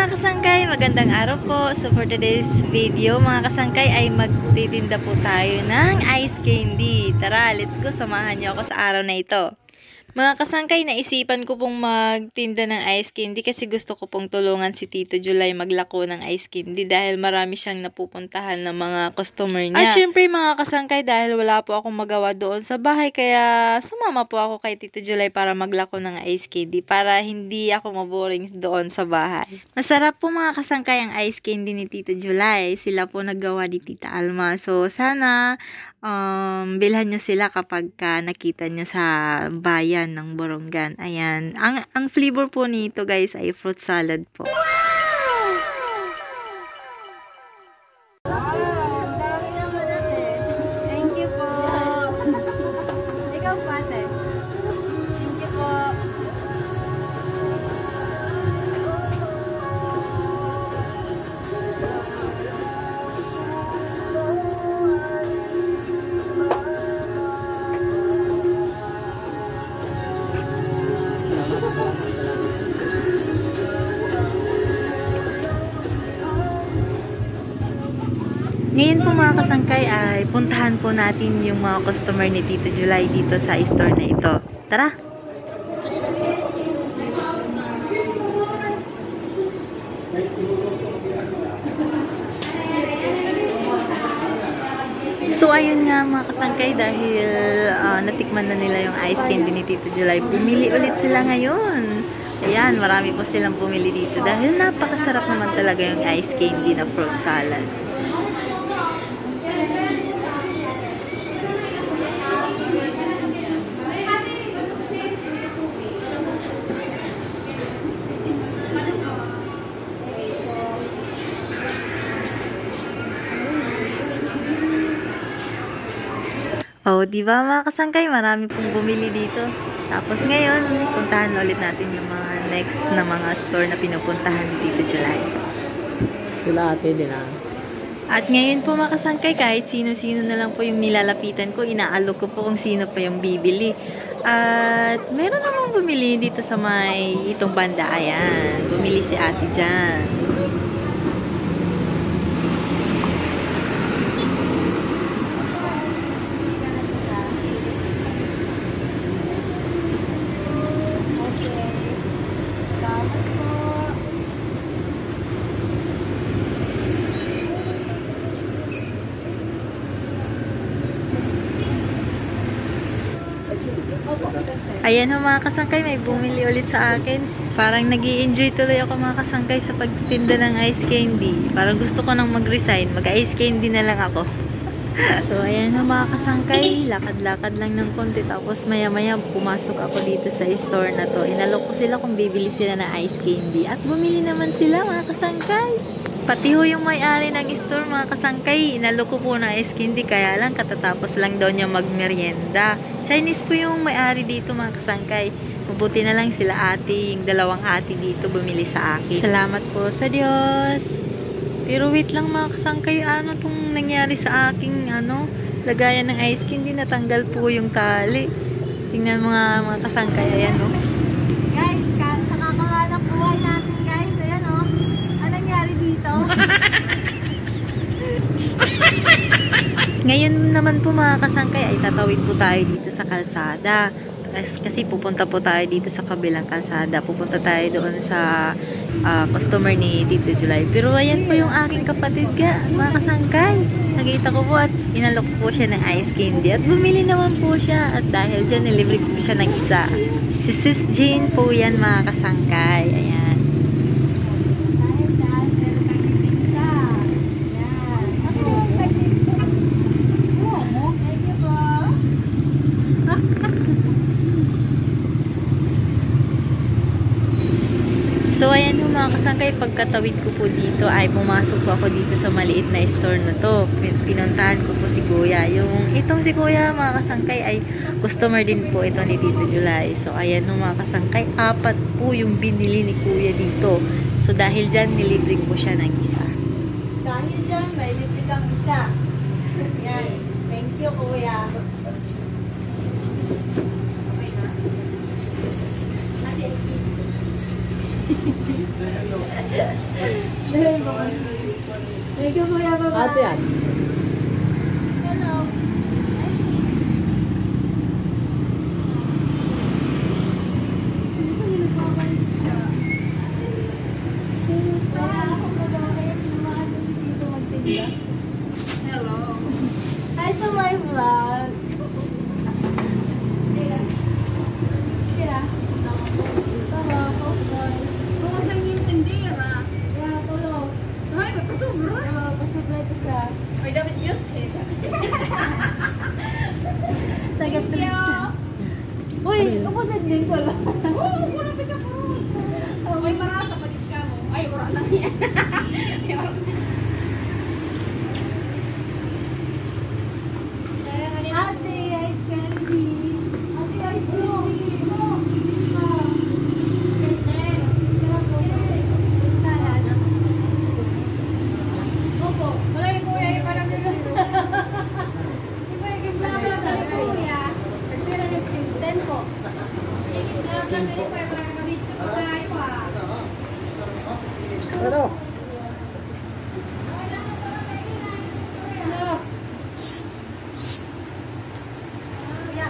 mga kasangkay, magandang araw po. So for today's video mga kasangkay ay magtitinda po tayo ng ice candy. Tara, let's go, samahan niyo ako sa araw na ito. Mga kasangkay, naisipan ko pong magtinda ng ice candy kasi gusto ko pong tulungan si Tito July maglako ng ice candy dahil marami siyang napupuntahan ng mga customer niya. At syempre mga kasangkay, dahil wala po akong magawa doon sa bahay kaya sumama po ako kay Tito July para maglako ng ice candy para hindi ako maboring doon sa bahay. Masarap po mga kasangkay ang ice candy ni Tito July. Sila po naggawa ni Tita Alma. So sana bilhan nyo sila kapag nakita nyo sa bayan ng Borongan. Ayan. Ang flavor po nito guys ay fruit salad po. Dami naman ate. Thank you po. Ikaw po ate. Thank you po. Ngayon po mga kasangkay ay puntahan po natin yung mga customer ni Tito July dito sa store na ito. Tara! So ayun nga mga kasangkay, dahil natikman na nila yung ice candy ni Tito July, bumili ulit sila ngayon. Ayan, marami po silang pumili dito dahil napakasarap naman talaga yung ice candy na fruit salad. Oh, di ba mga kasangkay, marami pong bumili dito. Tapos ngayon, puntahan ulit natin yung mga next na mga store na pinupuntahan ni Tito July. Sila ate din ah. At ngayon po mga kasangkay, kahit sino-sino na lang po yung nilalapitan ko, inaalok ko po kung sino pa yung bibili. At meron namang bumili dito sa may itong banda. Ayan, bumili si ate dyan. Ayan ho mga kasangkay, may bumili ulit sa akin. Parang nag-i-enjoy tuloy ako mga kasangkay sa pagtinda ng ice candy. Parang gusto ko nang mag-resign, mag-ice candy na lang ako. So ayan ho mga kasangkay, lakad-lakad lang ng konti. Tapos maya-maya pumasok ako dito sa store na to. Inalok ko sila kung bibili sila ng ice candy. At bumili naman sila mga kasangkay. Pati ho yung may-ari ng store mga kasangkay, inalok ko po na ice candy. Kaya lang katatapos lang daw niya magmerienda. Chinese po yung may-ari dito mga kasangkay. Mabuti na lang sila ate, yung dalawang ate dito bumili sa akin. Salamat po sa Diyos. Pero wait lang mga kasangkay, ano tong nangyari sa aking lagayan ng ice candy, natanggal po yung tali. Tingnan mga kasangkay, ayan o. Guys, sa kakahanap buhay natin guys, ayan o. Anong nangyari dito? Ngayon naman po mga kasangkay ay tatawid po tayo dito sa kalsada. Kasi pupunta po tayo dito sa kabilang kalsada. Pupunta tayo doon sa customer ni Tito July. Pero ayan po yung aking kapatid mga kasangkay. Nakita ko po at inalok po siya ng ice candy. At bumili naman po siya. At dahil dyan, nilibre ko siya ng isa. Si Sis Jane po yan mga kasangkay. Ayan. So ayan po mga kasangkay, pagkatawid ko po dito ay pumasok po ako dito sa maliit na store na to. Pinuntahan ko po si Kuya. Itong si Kuya mga kasangkay ay customer din po ito ni Tito July. So ayan po mga kasangkay, 4 po yung binili ni Kuya dito. So dahil dyan, nilibre ko siya ng isa. Dahil dyan, may libre kang isa. Yan. Thank you kuya. Okay na. Ate, Thank you, Kuya. Bye-bye. Ate yan. Hello. Hello. Hi to my vlog. Tira. Tawa ko. Bukasan yung tindira. Kaya tulo. Ay, may pasubra. Pasubra ito sa... Ay, dapat yun. Tagat niyo. Uy, upusin din ko lang. Oo, puro ka po. May marasa pa din ka mo. Ay, wala lang yan. Ate, ice candy. Ate, ice candy. Opo, malay kuya, parang gano'n. Iba yung gimblama kay kuya. Pero na 10 po. Yung gimblama kay kuya, parang dito pa tayo Ano? Kuya,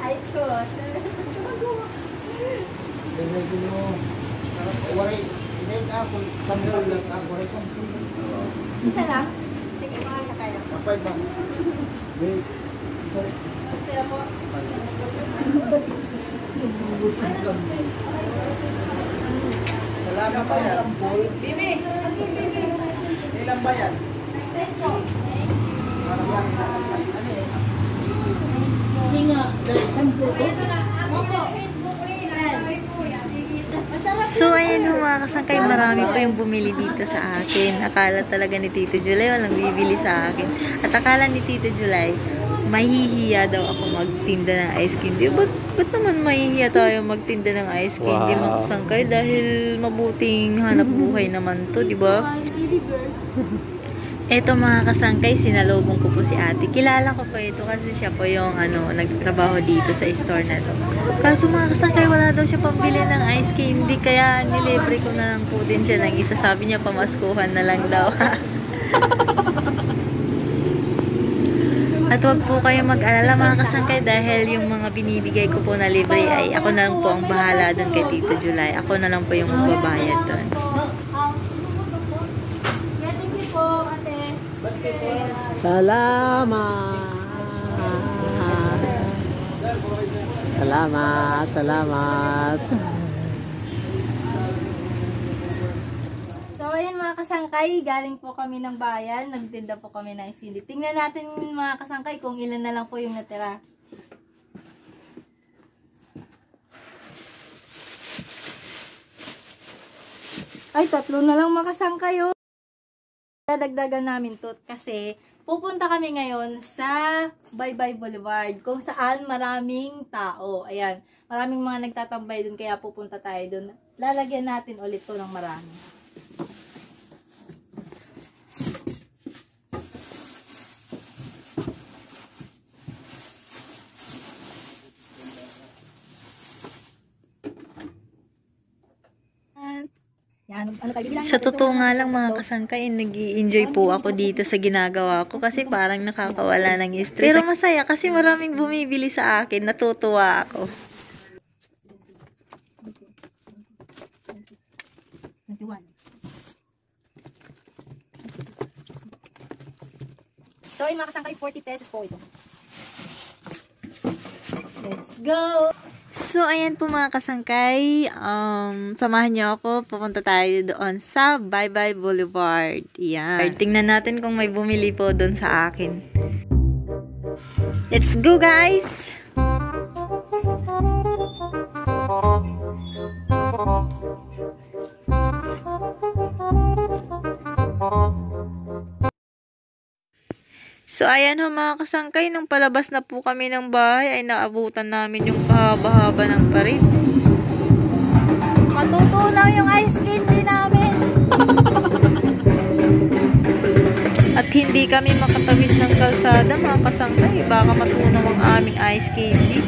ice water. Isa lang? Sige, mga sakay lang. Pero po. Salamat tayo sa pool. Bibi! Ilan ba yan? 10 po. Hindi nga, dahil sampo ko. Ito na. Opo. Facebook rin. Ay, kuya. Masarap So, ayan ho mga kasangkay, marami po yung bumili dito sa akin. Akala talaga ni Tito July, walang bibili sa akin. At akala ni Tito July, mahihiya daw ako magtinda ng ice candy. Ba't naman mahihiya tayo magtinda ng ice candy mga kasangkay? Dahil mabuting hanap buhay naman to, di ba? Eto mga kasangkay, sinalubong ko po si ate. Kilala ko po ito kasi siya po yung nagtrabaho dito sa store na to. Kaso mga kasangkay, wala daw siya pambili ng ice candy. Kaya nilibre ko na lang po din siya ng isa. Sabi niya pamaskuhan na lang daw. At wag po kayo mag-alala mga kasangkay dahil yung mga binibigay ko po na libre ay ako na lang po ang bahala doon kay Tito July. Ako na lang po yung magbabayad doon. Thank you po, ate. Salamat. Salamat, salamat. So, ayan mga kasangkay, galing po kami ng bayan. Nagtinda po kami ng sili. Tingnan natin mga kasangkay kung ilan na lang po yung natira. Ay, 3 na lang mga kasangkay. Oh. Dadagdagan namin to kasi pupunta kami ngayon sa Baybay Boulevard kung saan maraming tao. Ayan, maraming mga nagtatambay dun kaya pupunta tayo dun. Lalagyan natin ulit to ng marami. Yan, ano tayo, bibilangin Sa natin. totoo nga lang mga kasangkay, nag-i-enjoy po ako dito sa ginagawa ko kasi parang nakakawala ng stress. Pero masaya kasi maraming bumibili sa akin, natutuwa ako. 21. So, yung mga kasangkay, 40 pesos po ito. Let's go! So, ayan po mga kasangkay, samahan niyo ako, pupunta tayo doon sa Baybay Boulevard. Yan. Tingnan natin kung may bumili po doon sa akin. Let's go guys! So, ayan ho mga kasangkay, nung palabas na po kami ng bahay, ay naabutan namin yung pahaba-haba ng parit. Matutunaw yung ice candy namin! At hindi kami makatawid ng kalsada mga kasangkay, baka matunaw ang aming ice candy.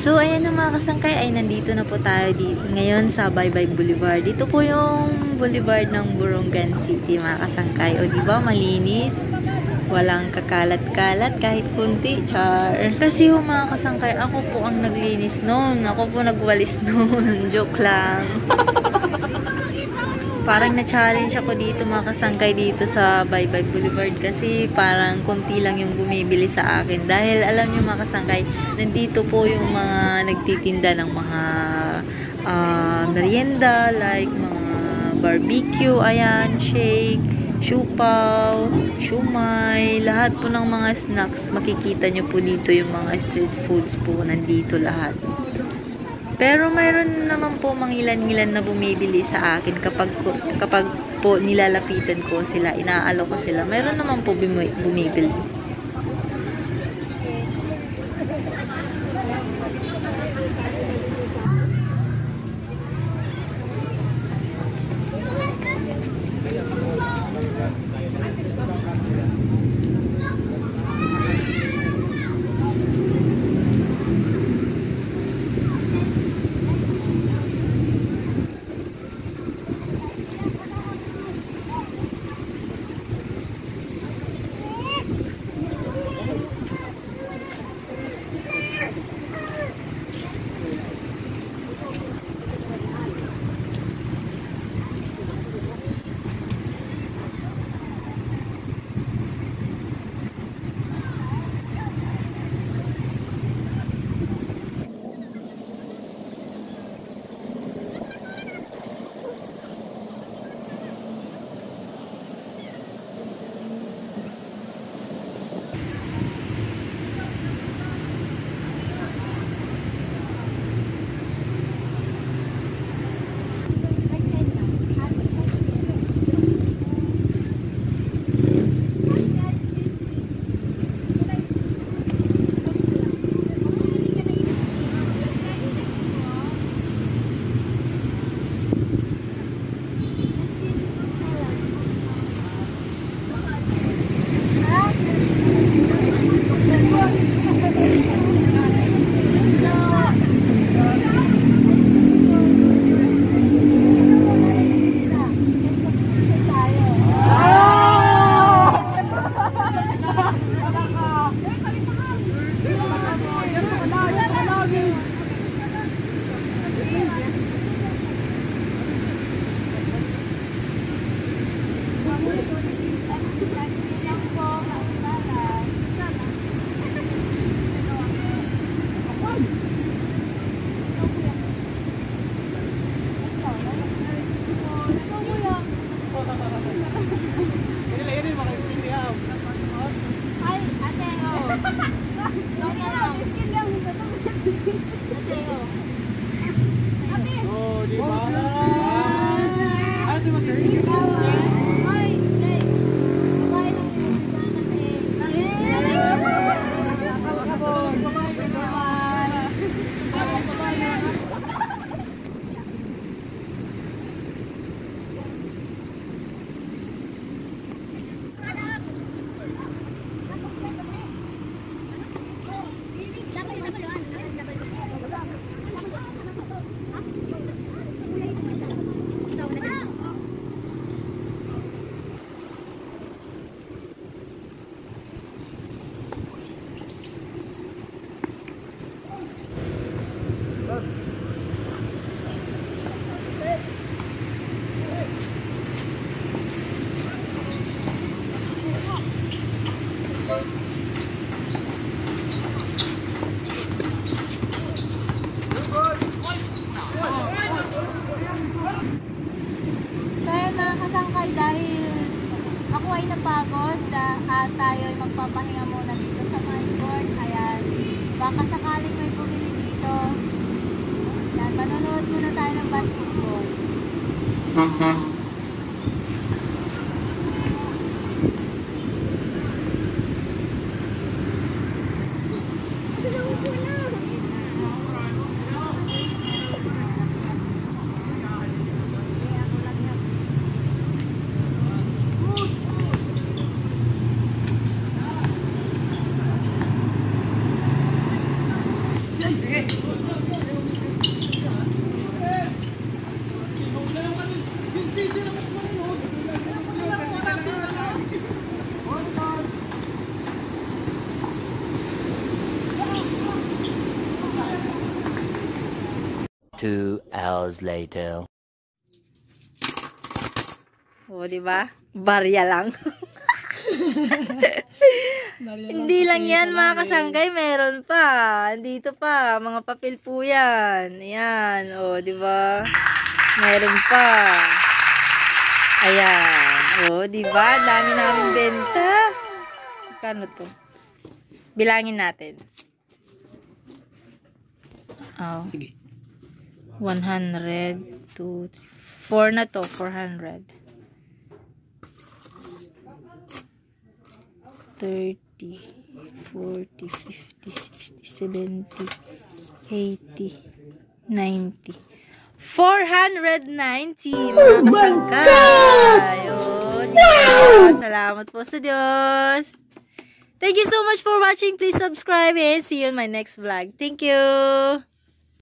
So, ayan na mga kasangkay, ay nandito na po tayo ngayon sa Baybay Boulevard. Dito po yung boulevard ng Borongan City, mga kasangkay. O, diba, malinis. Walang kakalat-kalat kahit kunti, char. Kasi yung mga kasangkay, ako po ang naglinis noon. Ako po nagwalis noon. Joke lang. Parang na-challenge ako dito mga kasangkay dito sa Baybay Boulevard kasi parang konti lang yung bumibili sa akin. Dahil alam nyo mga kasangkay, nandito po yung mga nagtitinda ng mga merienda like mga barbecue, ayan, shake, siupaw, siumay, lahat po ng mga snacks. Makikita nyo po dito yung mga street foods po, nandito lahat. Pero mayroon naman po mangilan-ngilan na bumibili sa akin kapag po nilalapitan ko sila, inaalok ko sila. Mayroon naman po bumibili. At tayo ay magpapahinga muna dito sa my court. Ayan, baka sakaling may bumili dito. Ayan, manonood muna tayo ng basketball. 2 hours later. O, di ba? Barya lang. Hindi lang yan, mga kasangkay. Meron pa. Dito pa. Mga papel po yan. Ayan. O, di ba? Meron pa. Ayan. O, di ba? Dami namin benta. Kano to? Bilangin natin. Oh. Sige. 100, 2, 3, 4 na to. 400. 30, 40, 50, 60, 70, 80, 90. 490, mga kasangkay. Oh, diba? Salamat po sa Diyos. Thank you so much for watching. Please subscribe and see you in my next vlog. Thank you.